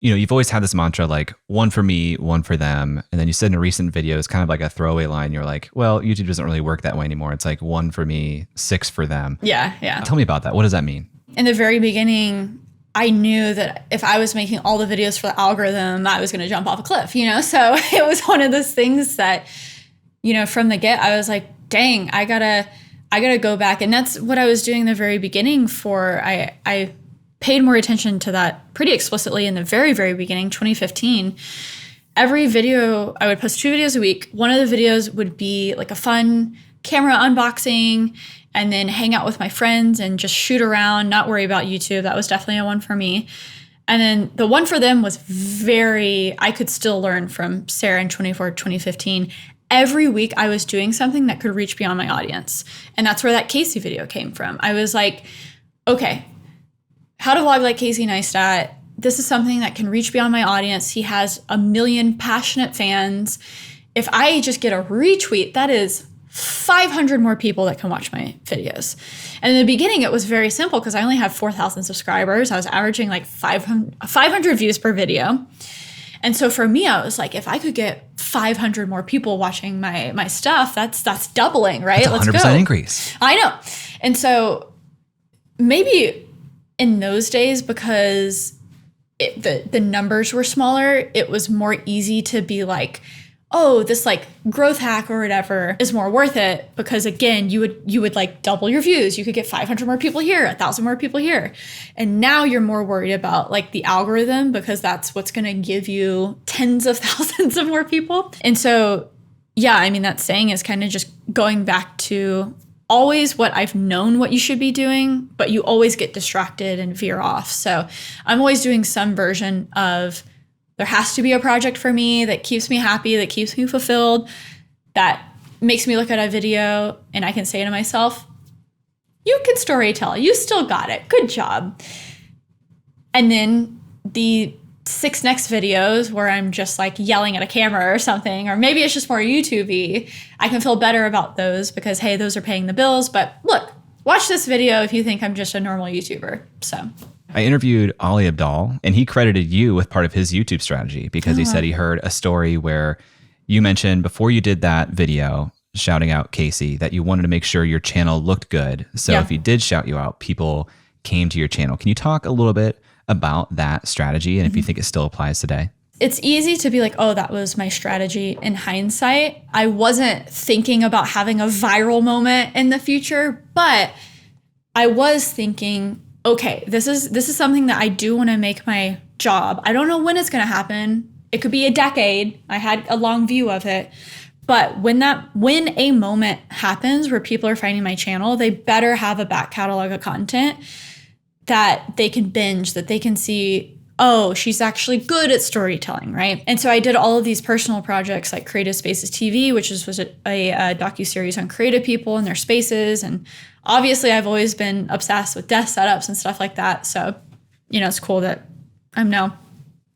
you've always had this mantra like one for me, one for them. And then you said in a recent video, it's kind of like a throwaway line. You're like, well, YouTube doesn't really work that way anymore. It's like one for me, six for them. Yeah. Tell me about that. What does that mean? In the very beginning, I knew that if I was making all the videos for the algorithm, I was going to jump off a cliff, So it was one of those things that, from the get, I was like, dang, I gotta go back. And that's what I was doing in the very beginning I paid more attention to that pretty explicitly in the very, very beginning, 2015. Every video, I would post 2 videos a week. One of the videos would be like a fun camera unboxing and then hang out with my friends and just shoot around, not worry about YouTube. That was definitely a one for me. And then the one for them was I could still learn from Sara in 2015. Every week I was doing something that could reach beyond my audience. And that's where that Casey video came from. I was like, okay, how to vlog like Casey Neistat. This is something that can reach beyond my audience. He has 1 million passionate fans. If I just get a retweet, that is 500 more people that can watch my videos. And in the beginning, it was very simple because I only had 4,000 subscribers. I was averaging like 500 views per video. And so for me, I was like, if I could get 500 more people watching my stuff, that's doubling, right? That's 100% Let's go. Increase. I know. And so maybe in those days, because the numbers were smaller, it was more easy to be like, oh, this like growth hack or whatever is more worth it because again, you would like double your views. You could get 500 more people here, 1,000 more people here. And now you're more worried about like the algorithm because that's what's going to give you tens of thousands of more people. And so, yeah, I mean, that saying is kind of just going back to always what I've known what you should be doing, but you always get distracted and veer off. So I'm always doing some version of there has to be a project for me that keeps me happy, that keeps me fulfilled, that makes me look at a video and I can say to myself, you can storytell, you still got it, good job. And then the 6 next videos where I'm just like yelling at a camera or something, or maybe it's just more YouTube-y, I can feel better about those because, hey, those are paying the bills. But look, watch this video if you think I'm just a normal YouTuber. So I interviewed Ali Abdaal, and he credited you with part of his YouTube strategy because he said he heard a story where you mentioned before you did that video shouting out Casey that you wanted to make sure your channel looked good. So if he did shout you out, people came to your channel. Can you talk a little bit about that strategy and if you think it still applies today? It's easy to be like, oh, that was my strategy in hindsight. I wasn't thinking about having a viral moment in the future, but I was thinking, okay, this is something that I do want to make my job. I don't know when it's going to happen. It could be a decade. I had a long view of it. But when a moment happens where people are finding my channel, they better have a back catalog of content that they can binge, that they can see, oh, she's actually good at storytelling, right? And so I did all of these personal projects like Creative Spaces TV, which was a docuseries on creative people and their spaces. And obviously I've always been obsessed with desk setups and stuff like that. So, it's cool that I'm now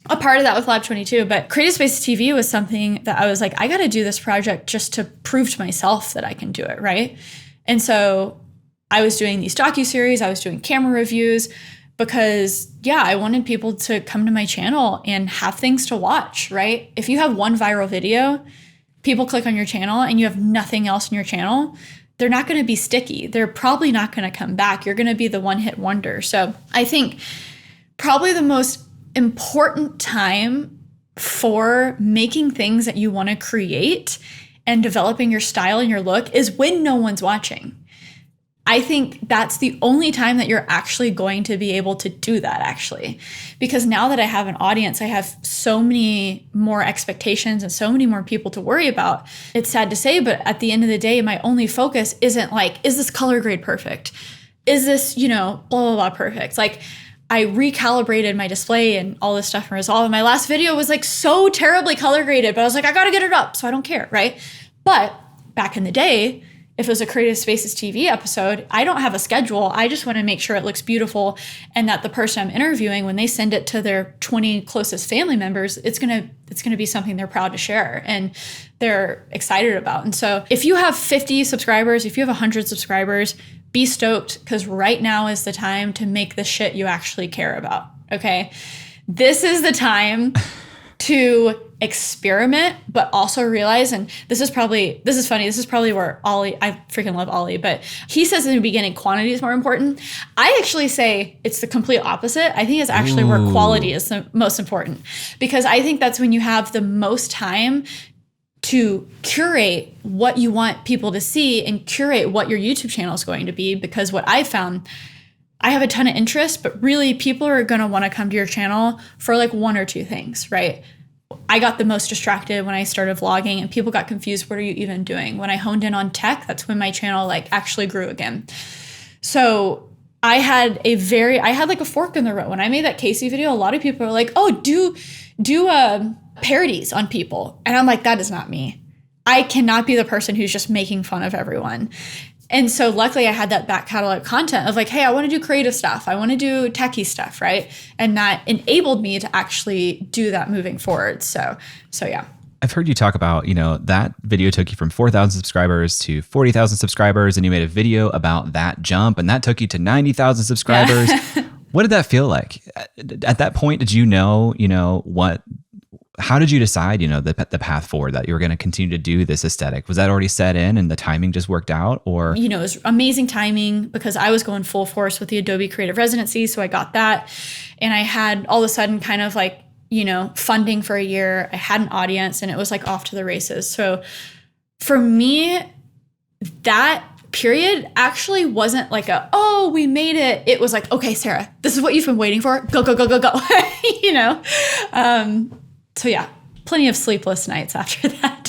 a part of that with Lab 22. But Creative Spaces TV was something that I was like, I got to do this project just to prove to myself that I can do it, right? And so I was doing these docuseries, I was doing camera reviews because, I wanted people to come to my channel and have things to watch, right? If you have one viral video, people click on your channel and you have nothing else in your channel, they're not going to be sticky. They're probably not going to come back. You're going to be the one-hit wonder. So I think probably the most important time for making things that you want to create and developing your style and your look is when no one's watching. I think that's the only time that you're actually going to be able to do that, actually. Because now that I have an audience, I have so many more expectations and so many more people to worry about. It's sad to say, but at the end of the day, my only focus isn't like, is this color grade perfect? Is this, blah, blah, blah perfect? Like, I recalibrated my display and all this stuff in Resolve. And my last video was like so terribly color graded, but I was like, I got to get it up, so I don't care, right? But back in the day, if it was a Creative Spaces TV episode, I don't have a schedule. I just want to make sure it looks beautiful and that the person I'm interviewing, when they send it to their 20 closest family members, it's gonna be something they're proud to share and they're excited about. And so if you have 50 subscribers, if you have 100 subscribers, be stoked because right now is the time to make the shit you actually care about, okay? this is the time to experiment, but also realize, and this is funny, this is probably where Ollie, I freaking love Ollie, but he says in the beginning, quantity is more important. I actually say it's the complete opposite. I think it's actually where quality is the most important, because I think that's when you have the most time to curate what you want people to see and curate what your YouTube channel is going to be. Because what I found, I have a ton of interest, but really people are going to want to come to your channel for like one or two things, right? I got the most distracted when I started vlogging, and people got confused. What are you even doing? When I honed in on tech, that's when my channel like actually grew again. So I had like a fork in the road. When I made that Casey video, a lot of people are like, oh, do parodies on people. And I'm like, that is not me. I cannot be the person who's just making fun of everyone. And so luckily I had that back catalog content of like, hey, I want to do creative stuff. I want to do techie stuff, right? And that enabled me to actually do that moving forward. So yeah. I've heard you talk about, that video took you from 4,000 subscribers to 40,000 subscribers, and you made a video about that jump, and that took you to 90,000 subscribers. Yeah. What did that feel like? At that point, did you know, how did you decide, the path forward that you were going to continue to do this aesthetic? Was that already set in and the timing just worked out, or? It was amazing timing because I was going full force with the Adobe Creative Residency. So I got that, and I had all of a sudden kind of like, funding for a year. I had an audience, and it was like off to the races. So for me, that period actually wasn't like we made it. It was like, okay, Sarah, this is what you've been waiting for. Go, go, go, go, go. So yeah, plenty of sleepless nights after that.